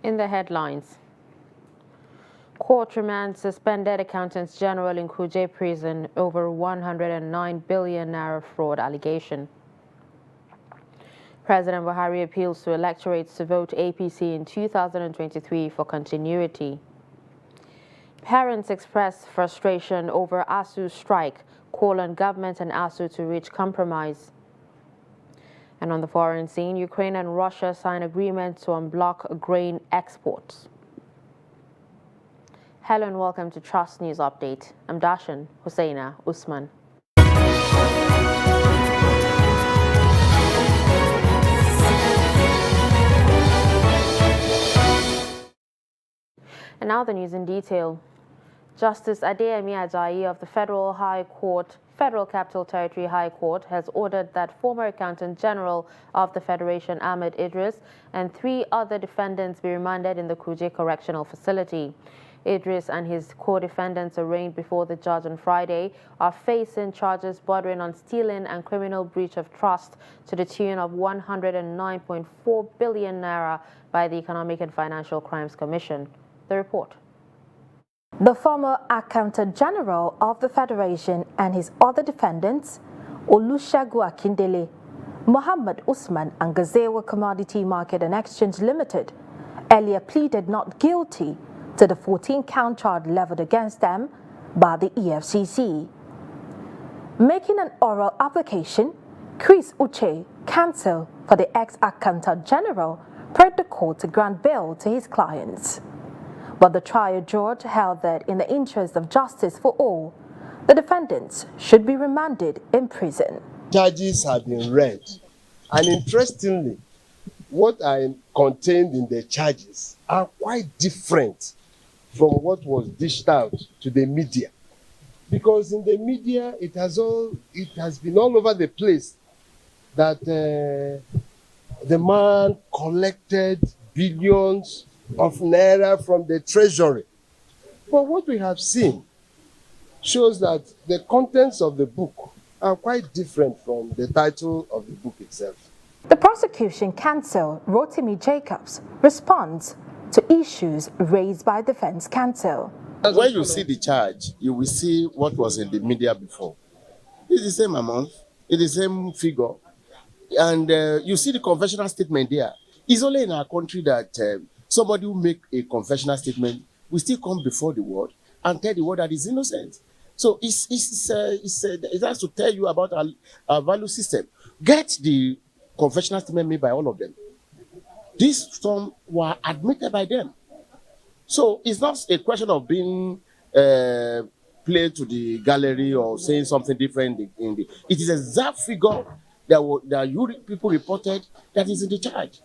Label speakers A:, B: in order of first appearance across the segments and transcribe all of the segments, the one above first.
A: In the headlines, court remands suspended accountants general in Kuje prison over 109 billion naira fraud allegation. President Buhari appeals to electorates to vote APC in 2023 for continuity. Parents express frustration over ASU strike, call on government and ASU to reach compromise. And on the foreign scene, Ukraine and Russia sign agreement to unblock grain exports. Hello and welcome to Trust News Update. I'm Dashan Hussaina Usman. And now the news in detail. Justice Adeyemi Ajayi of the Federal Capital Territory High Court has ordered that former Accountant General of the Federation Ahmed Idris and 3 other defendants be remanded in the Kuje Correctional Facility. Idris and his co-defendants arraigned before the judge on Friday are facing charges bordering on stealing and criminal breach of trust to the tune of 109.4 billion naira by the Economic and Financial Crimes Commission. The report.
B: The former Accountant General of the Federation and his other defendants, Olusegun Akindele, Mohammed Usman and Gazewa Commodity Market and Exchange Limited, earlier pleaded not guilty to the 14-count charge leveled against them by the EFCC. Making an oral application, Chris Uche, counsel for the ex-Accountant General, prayed the court to grant bail to his clients. But the trial judge held that in the interest of justice for all, the defendants should be remanded in prison.
C: Charges have been read, and interestingly, what are contained in the charges are quite different from what was dished out to the media. Because in the media, it has been all over the place that the man collected billions of naira from the treasury. But what we have seen shows that the contents of the book are quite different from the title of the book itself.
B: The prosecution counsel, Rotimi Jacobs, responds to issues raised by defense counsel.
D: When you see the charge, you will see what was in the media before. It's the same amount, it's the same figure, and you see the confessional statement there. It's only in our country that somebody who make a confessional statement will still come before the world and tell the world that he's innocent. So it has to tell you about our value system. Get the confessional statement made by all of them. These some were admitted by them. So it's not a question of being played to the gallery or saying something different. It is a exact figure that you people reported that is in the charge.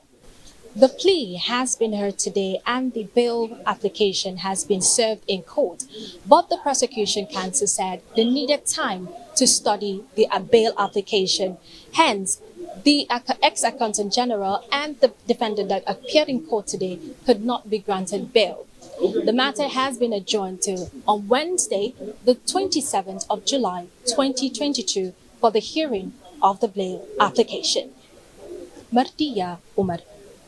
E: The plea has been heard today and the bail application has been served in court. But the prosecution counsel said they needed time to study the bail application. Hence, the ex-accountant general and the defendant that appeared in court today could not be granted bail. The matter has been adjourned to on Wednesday, the 27th of July, 2022, for the hearing of the bail application. Mardiya Umar,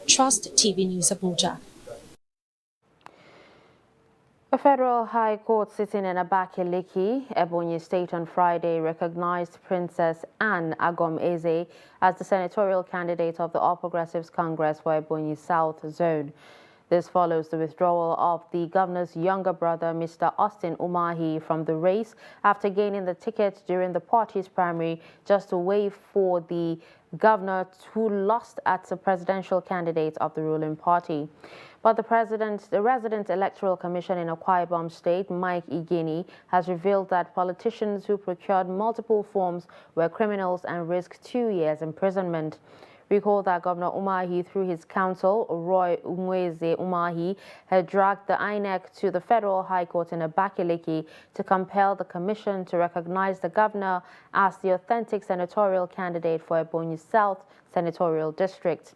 E: Trust TV News, Abuja.
A: A federal high court sitting in Abakaliki, Ebonyi State on Friday recognized Princess Anne Agom Eze as the senatorial candidate of the All Progressives Congress for Ebonyi South Zone. This follows the withdrawal of the governor's younger brother, Mr. Austin Umahi, from the race after gaining the ticket during the party's primary just to wait for the governor who lost as a presidential candidate of the ruling party. But the resident electoral commission in Akwa Ibom State, Mike Igini, has revealed that politicians who procured multiple forms were criminals and risked 2 years imprisonment. Recall that Governor Umahi, through his counsel, Roy Umweze Umahi, had dragged the INEC to the Federal High Court in Abakaliki to compel the commission to recognize the governor as the authentic senatorial candidate for Ebonyi South Senatorial District.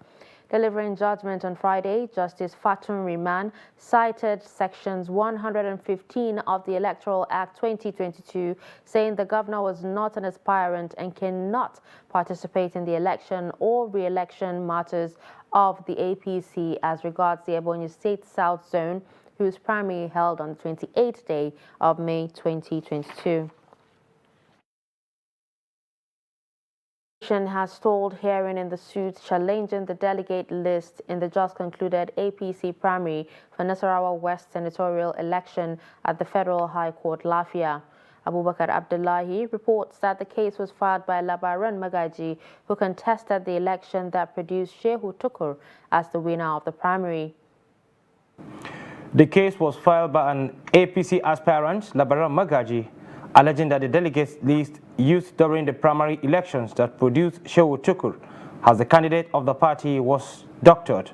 A: Delivering judgment on Friday, Justice Fatun Riman cited sections 115 of the Electoral Act 2022, saying the governor was not an aspirant and cannot participate in the election or re-election matters of the APC as regards the Ebonyi State South Zone, whose primary held on the 28th day of May 2022. Has stalled hearing in the suit challenging the delegate list in the just concluded APC primary for Nasarawa West senatorial election at the Federal High Court, Lafia. Abubakar Abdullahi reports that the case was filed by Labaran Magaji, who contested the election that produced Shehu Tukur as the winner of the primary.
F: The case was filed by an APC aspirant, Labaran Magaji, alleging that the delegates list used during the primary elections that produced Shehu Tukur as the candidate of the party was doctored.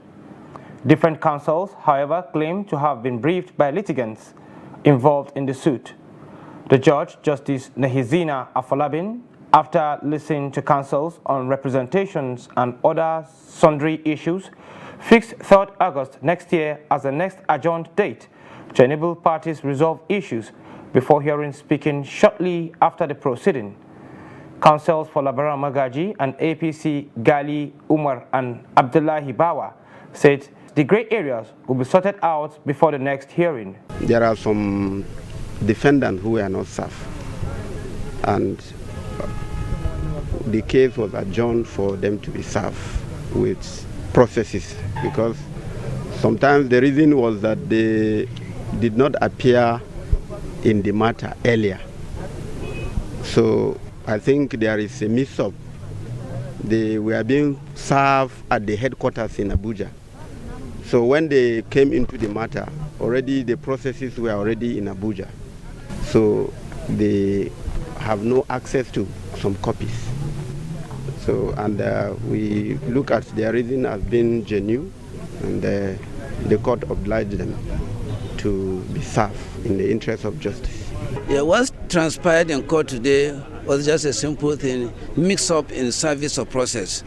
F: Different counsels, however, claim to have been briefed by litigants involved in the suit. The judge, Justice Nehizina Afalabin, after listening to counsels on representations and other sundry issues, fixed 3rd August next year as the next adjourned date to enable parties resolve issues before hearing speaking shortly after the proceeding. Counsels for Labaran Magaji and APC Gali Umar and Abdullahi Bawa said the grey areas will be sorted out before the next hearing.
G: There are some defendants who were not served, and the case was adjourned for them to be served with processes, because sometimes the reason was that they did not appear in the matter earlier. So I think there is a mix-up. They were being served at the headquarters in Abuja. So when they came into the matter, already the processes were already in Abuja. So they have no access to some copies. So, and we look at their reason as being genuine, and the court obliged them to be served in the interest of justice.
H: Yeah, what transpired in court today was just a simple thing, mix up in service of process.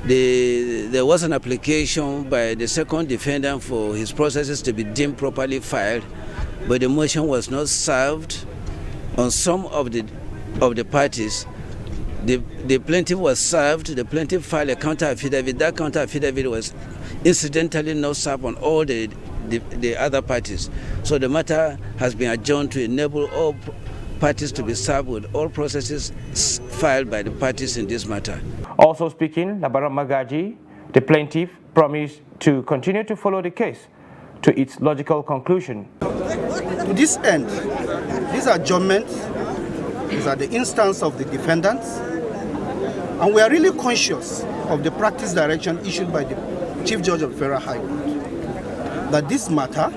H: There was an application by the second defendant for his processes to be deemed properly filed, but the motion was not served on some of the parties. The plaintiff was served, the plaintiff filed a counter affidavit. That counter affidavit was incidentally not served on all the other parties. So the matter has been adjourned to enable all parties to be served with all processes filed by the parties in this matter.
F: Also speaking, Labaran Magaji, the plaintiff, promised to continue to follow the case to its logical conclusion.
I: To this end, this adjournment is at the instance of the defendants, and we are really conscious of the practice direction issued by the Chief Judge of the Federal High Court that this matter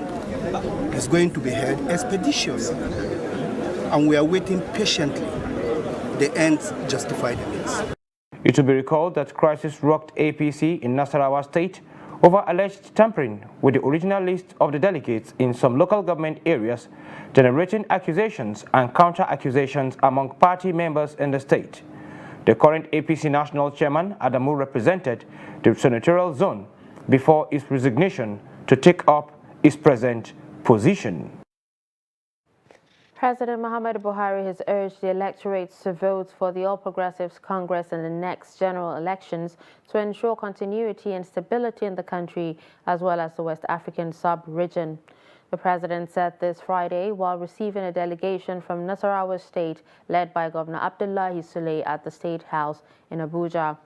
I: is going to be heard expeditiously, and we are waiting patiently. The ends justify the means.
F: It will be recalled that crisis rocked APC in Nasarawa State over alleged tampering with the original list of the delegates in some local government areas, generating accusations and counter-accusations among party members in the state. The current APC national chairman, Adamu, represented the senatorial zone before his resignation to take up his present position.
A: President Muhammadu Buhari has urged the electorate to vote for the All Progressives Congress in the next general elections to ensure continuity and stability in the country as well as the West African sub-region. The president said this Friday while receiving a delegation from Nasarawa State led by Governor Abdullahi Sule at the State House in Abuja.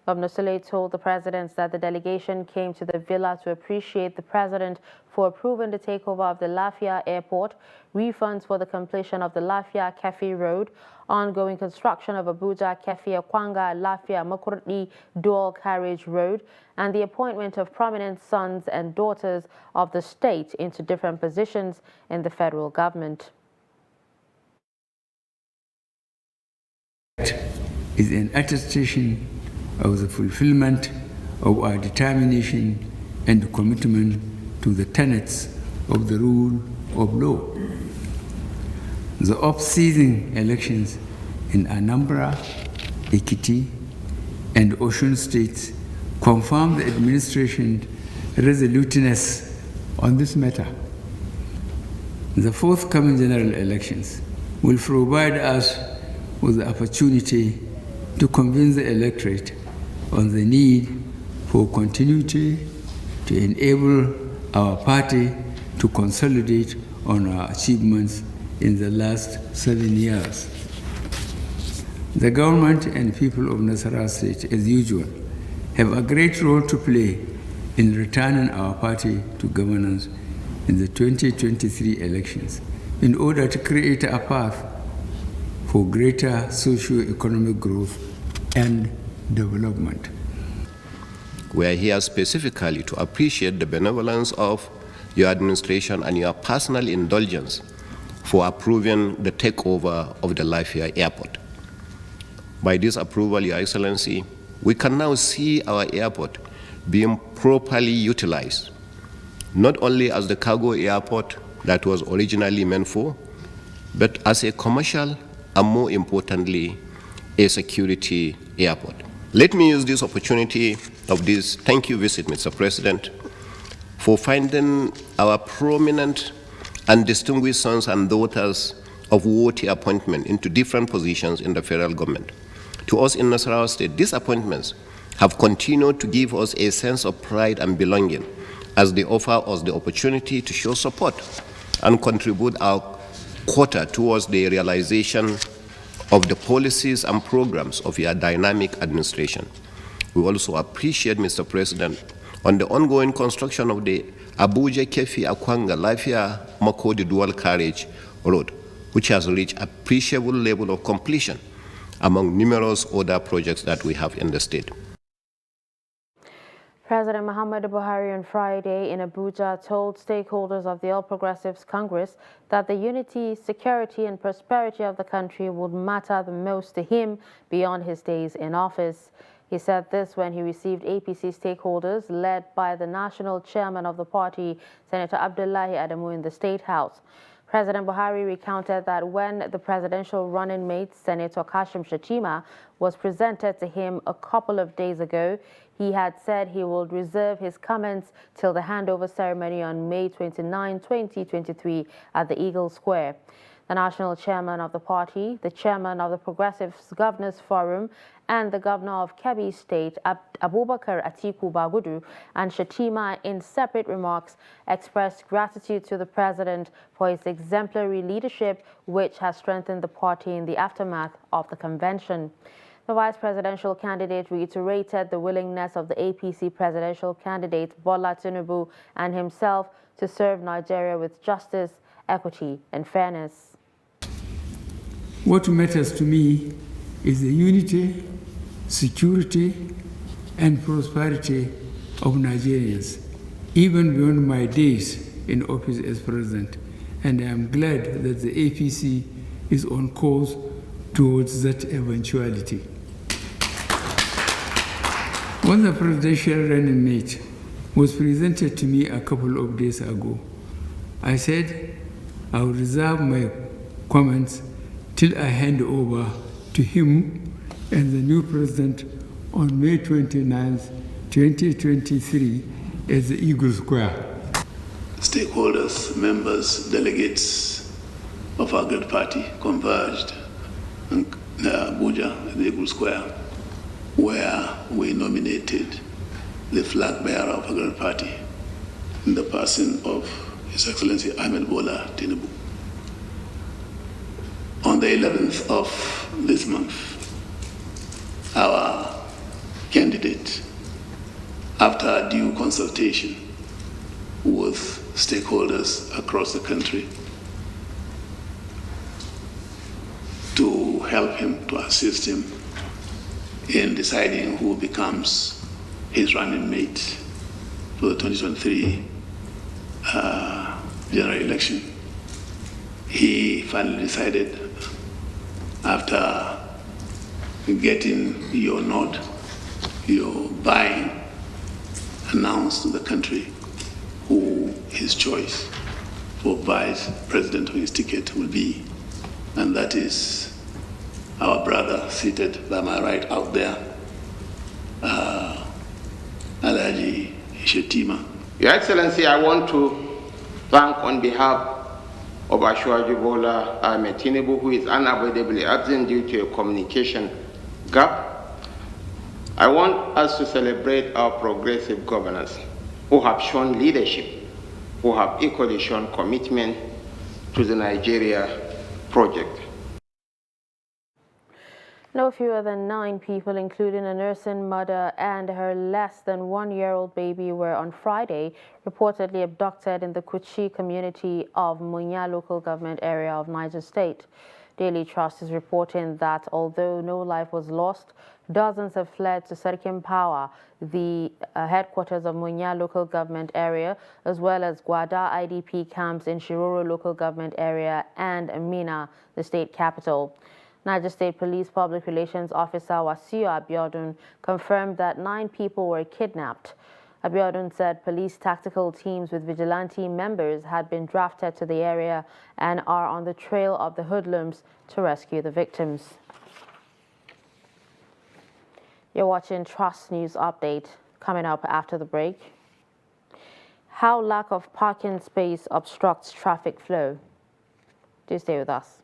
A: Governor Sule told the president that the delegation came to the villa to appreciate the president for approving the takeover of the Lafia Airport, refunds for the completion of the Lafia-Kefi Road, ongoing construction of Abuja-Kefi-Akwanga Lafia-Makurdi dual carriage road, and the appointment of prominent sons and daughters of the state into different positions in the federal government.
J: Is an attestation of the fulfillment of our determination and commitment to the tenets of the rule of law. The off-season elections in Anambra, Ekiti, and Osun states confirm the administration's resoluteness on this matter. The forthcoming general elections will provide us with the opportunity to convince the electorate on the need for continuity to enable our party to consolidate on our achievements in the last 7 years. The government and people of Nasarawa State, as usual, have a great role to play in returning our party to governance in the 2023 elections in order to create a path for greater socio-economic growth and development.
K: We are here specifically to appreciate the benevolence of your administration and your personal indulgence for approving the takeover of the Lafia Airport. By this approval, Your Excellency, we can now see our airport being properly utilized, not only as the cargo airport that was originally meant for, but as a commercial and, more importantly, a security airport. Let me use this opportunity of this thank you visit, Mr. President, for finding our prominent and distinguished sons and daughters of worthy appointment into different positions in the federal government. To us in Nasarawa State, these appointments have continued to give us a sense of pride and belonging as they offer us the opportunity to show support and contribute our quota towards the realization of the policies and programs of your dynamic administration. We also appreciate, Mr. President, on the ongoing construction of the Abuja-Kefi-Akwanga Lafia-Makodi dual carriage road, which has reached appreciable level of completion among numerous other projects that we have in the state.
A: President Muhammadu Buhari on Friday in Abuja told stakeholders of the All Progressives Congress that the unity, security, and prosperity of the country would matter the most to him beyond his days in office. He said this when he received APC stakeholders led by the national chairman of the party, Senator Abdullahi Adamu, in the State House. President Buhari recounted that when the presidential running mate, Senator Kashim Shettima, was presented to him a couple of days ago, he had said he would reserve his comments till the handover ceremony on May 29, 2023 at the Eagle Square. The national chairman of the party, the chairman of the Progressives Governors Forum, and the governor of Kebbi State, Abubakar Atiku Bagudu, and Shettima, in separate remarks, expressed gratitude to the president for his exemplary leadership, which has strengthened the party in the aftermath of the convention. The vice presidential candidate reiterated the willingness of the APC presidential candidate Bola Tinubu and himself to serve Nigeria with justice, equity, and fairness.
J: What matters to me is the unity, security, and prosperity of Nigerians, even beyond my days in office as president. And I am glad that the APC is on course towards that eventuality. When the presidential running mate was presented to me a couple of days ago, I said I would reserve my comments till I hand over to him and the new president on May 29, 2023 at the Eagle Square.
L: Stakeholders, members, delegates of our great party converged in Abuja at the Eagle Square, where we nominated the flag bearer of our great party in the person of His Excellency Ahmed Bola Tinubu. On the 11th of this month, our candidate, after due consultation with stakeholders across the country, to help him, to assist him in deciding who becomes his running mate for the 2023 general election. He finally decided, after getting your nod, your buying, announced to the country who his choice for vice president of his ticket will be. And that is our brother seated by my right out there, Alhaji Shettima.
M: Your Excellency, I want to thank on behalf of Asiwaju Bola Ahmed Tinubu, who is unavoidably absent due to a communication gap. I want us to celebrate our progressive governors who have shown leadership, who have equally shown commitment to the Nigeria project.
A: No fewer than 9 people, including a nursing mother and her less than 1-year-old baby, were on Friday reportedly abducted in the Kuchi community of Munya local government area of Niger State. Daily Trust is reporting that although no life was lost, dozens have fled to Serkin Power, the headquarters of Munya local government area, as well as Guada IDP camps in Shiroro local government area and Mina, the state capital. Niger State Police Public Relations Officer Wasiu Abiodun confirmed that 9 people were kidnapped. Abiodun said police tactical teams with vigilante members had been drafted to the area and are on the trail of the hoodlums to rescue the victims. You're watching Trust News Update. Coming up after the break. How lack of parking space obstructs traffic flow. Do stay with us.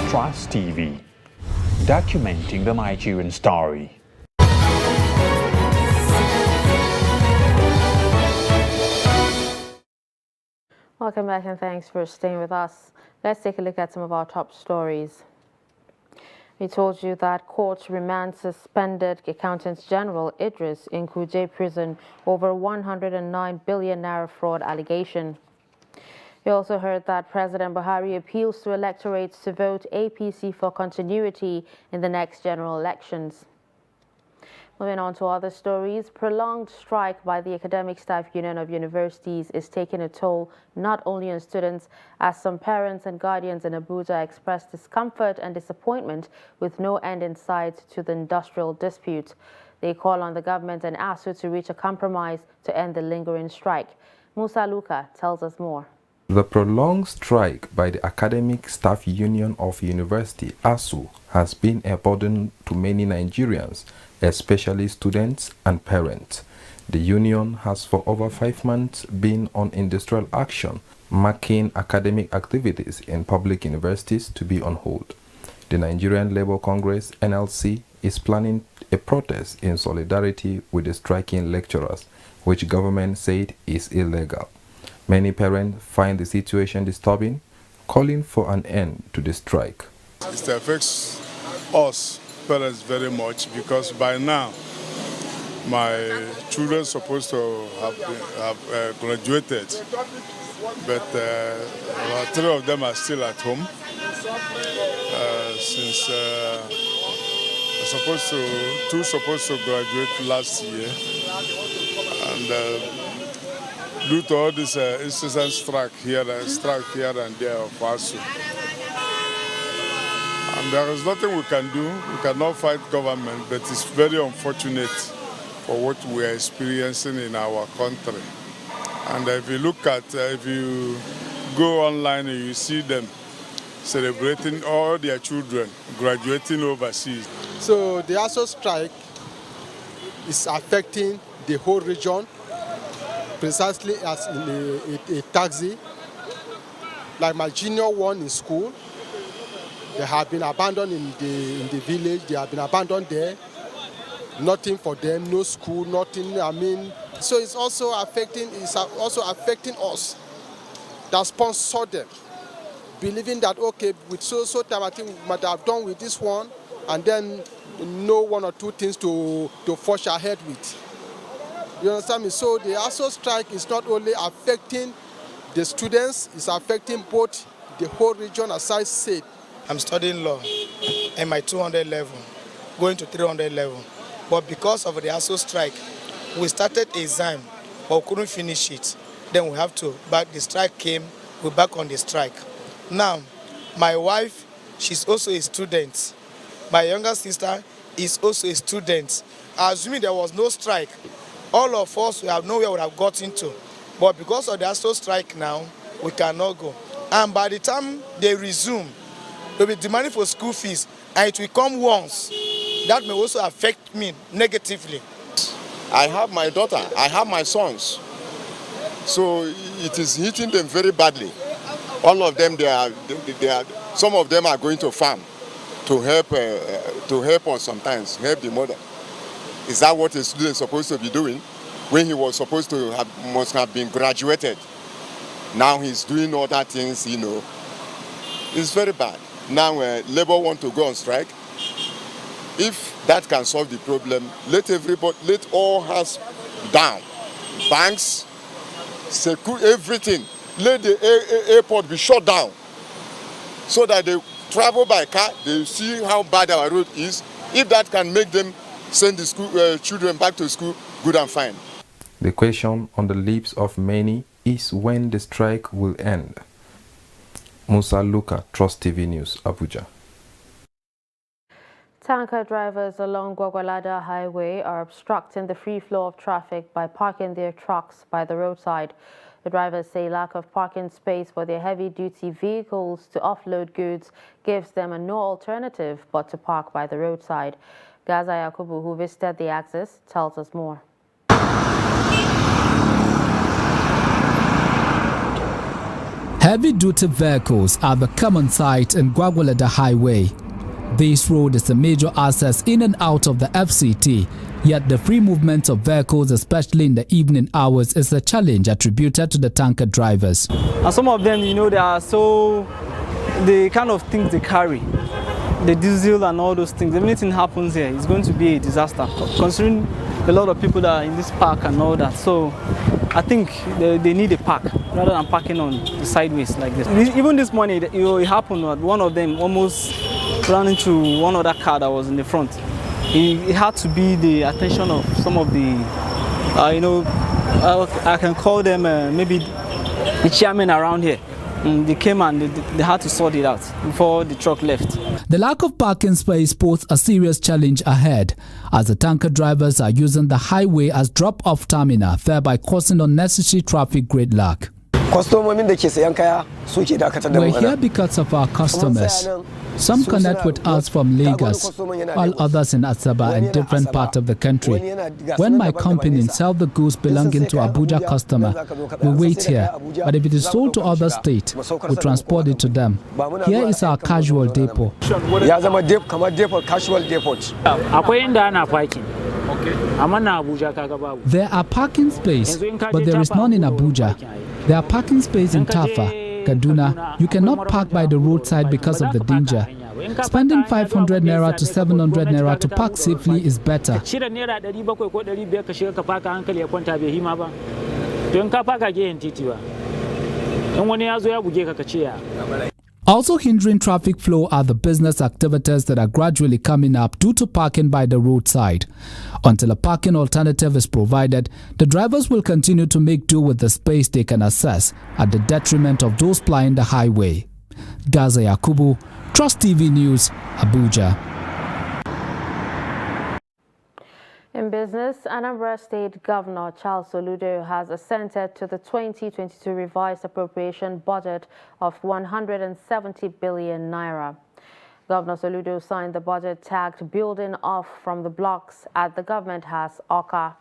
N: Trust TV, documenting the Nigerian story.
A: Welcome back and thanks for staying with us. Let's take a look at some of our top stories. We told you that court remand suspended Accountant General Idris in Kuje prison over 109 billion naira fraud allegation. We also heard that President Buhari appeals to electorates to vote APC for continuity in the next general elections. Moving on to other stories, prolonged strike by the Academic Staff Union of Universities is taking a toll not only on students, as some parents and guardians in Abuja express discomfort and disappointment with no end in sight to the industrial dispute. They call on the government and ASU to reach a compromise to end the lingering strike. Musa Luka tells us more.
O: The prolonged strike by the Academic Staff Union of University, ASU, has been a burden to many Nigerians, especially students and parents. The union has for over 5 months been on industrial action, marking academic activities in public universities to be on hold. The Nigerian Labour Congress, NLC, is planning a protest in solidarity with the striking lecturers, which government said is illegal. Many parents find the situation disturbing, calling for an end to the strike.
P: It affects us parents very much because by now my children are supposed to have graduated, but about 3 of them are still at home since two supposed to graduate last year, and due to all this incessant strike here and there of ASU. And there is nothing we can do. We cannot fight government, but it's very unfortunate for what we are experiencing in our country. And if you look at, if you go online and you see them celebrating all their children graduating overseas.
Q: So the ASU strike is affecting the whole region, precisely as in a taxi. Like my junior one in school, they have been abandoned in the village, they have been abandoned there. nothing for them, no school, nothing. I mean, so it's also affecting us that sponsor them, believing that okay, with so time I think we might have done with this one, and then know one or two things to forge ahead with. You understand me? So the ASO strike is not only affecting the students, it's affecting both the whole region, as I said.
R: I'm studying law in my 200 level, going to 300 level. But because of the ASO strike, we started exam, but we couldn't finish it. Then we have to back. The strike came, we're back on the strike. Now, my wife, she's also a student. My younger sister is also a student. Assuming there was no strike, all of us, we have nowhere we have got into. But because of the ASO strike now, we cannot go. And by the time they resume, they'll be demanding for school fees, and it will come once. That may also affect me negatively.
S: I have my daughter, I have my sons. So it is hitting them very badly. All of them, some of them are going to farm to help us sometimes, help the mother. Is that what a student is supposed to be doing? When he was supposed to must have been graduated. Now he's doing other things, you know. It's very bad. Now Labour want to go on strike. If that can solve the problem, let all hands down. Banks, everything. Let the airport be shut down so that they travel by car, they see how bad our road is. If that can make them send the school children back to school, good and fine.
O: The question on the lips of many is when the strike will end. Musa Luka, Trust TV News, Abuja.
A: Tanker drivers along Gwagwalada Highway are obstructing the free flow of traffic by parking their trucks by the roadside. The drivers say lack of parking space for their heavy-duty vehicles to offload goods gives them no alternative but to park by the roadside. Gaza Yakubu, who visited the axis, tells us more.
T: Heavy-duty vehicles are the common sight in Gwagwalada Highway. This road is a major access in and out of the FCT, yet the free movement of vehicles, especially in the evening hours, is a challenge attributed to the tanker drivers.
U: And some of them, you know, the kind of things they carry, the diesel and all those things, if anything happens here, it's going to be a disaster, considering a lot of people that are in this park and all that. So I think they need a park rather than parking on the sideways like this. Even this morning, it happened that one of them almost ran into one other car that was in the front. It had to be the attention of some of the, I can call them maybe the chairman around here. They came and they had to sort it out before the truck left.
T: The lack of parking space poses a serious challenge ahead, as the tanker drivers are using the highway as drop-off terminal, thereby causing unnecessary traffic gridlock. We're here because of our customers. Some connect with us from Lagos, while others in Asaba and different parts of the country. When my company sells the goods belonging to Abuja customer, we wait here. But if it is sold to other states, we transport it to them. Here is our casual depot. There are parking spaces, but there is none in Abuja. There are parking spaces in Tafa, Kaduna. You cannot park by the roadside because of the danger. Spending 500 naira to 700 naira to park safely is better. Also hindering traffic flow are the business activities that are gradually coming up due to parking by the roadside. Until a parking alternative is provided, the drivers will continue to make do with the space they can access at the detriment of those plying the highway. Gaza Yakubu, Trust TV News, Abuja.
A: In business, Anambra State Governor Charles Soludo has assented to the 2022 revised appropriation budget of 170 billion naira. Governor Soludo signed the budget tagged building off from the blocks at the Government House, Awka.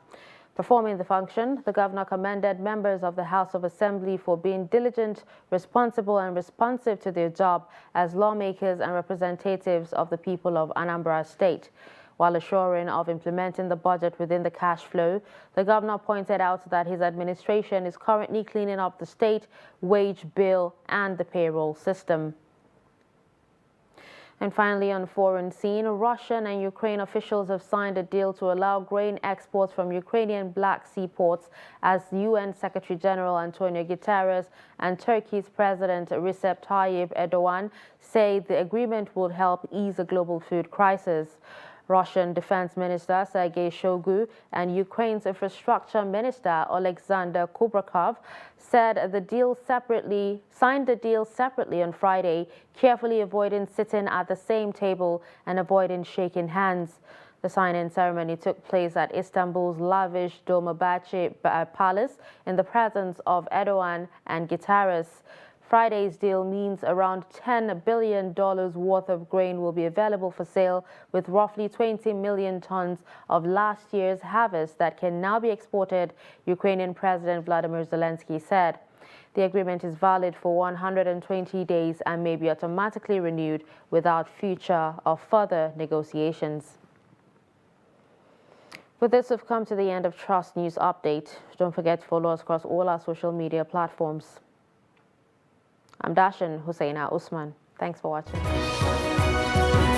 A: Performing the function, the governor commended members of the House of Assembly for being diligent, responsible and responsive to their job as lawmakers and representatives of the people of Anambra State. While assuring of implementing the budget within the cash flow, the governor pointed out that his administration is currently cleaning up the state wage bill and the payroll system. And finally, on foreign scene, Russian and Ukraine officials have signed a deal to allow grain exports from Ukrainian Black Sea ports as UN Secretary General Antonio Guterres and Turkey's President Recep Tayyip Erdogan say the agreement would help ease the global food crisis. Russian Defense Minister Sergei Shoigu and Ukraine's Infrastructure Minister Alexander Kubrakov said signed the deal separately on Friday, carefully avoiding sitting at the same table and avoiding shaking hands. The signing ceremony took place at Istanbul's lavish Dolmabahce Palace in the presence of Erdogan and Guterres. Friday's deal means around $10 billion worth of grain will be available for sale, with roughly 20 million tons of last year's harvest that can now be exported, Ukrainian President Vladimir Zelensky said. The agreement is valid for 120 days and may be automatically renewed without future or further negotiations. With this, we've come to the end of Trust News Update. Don't forget to follow us across all our social media platforms. I'm Dashan Hussaina Usman. Thanks for watching.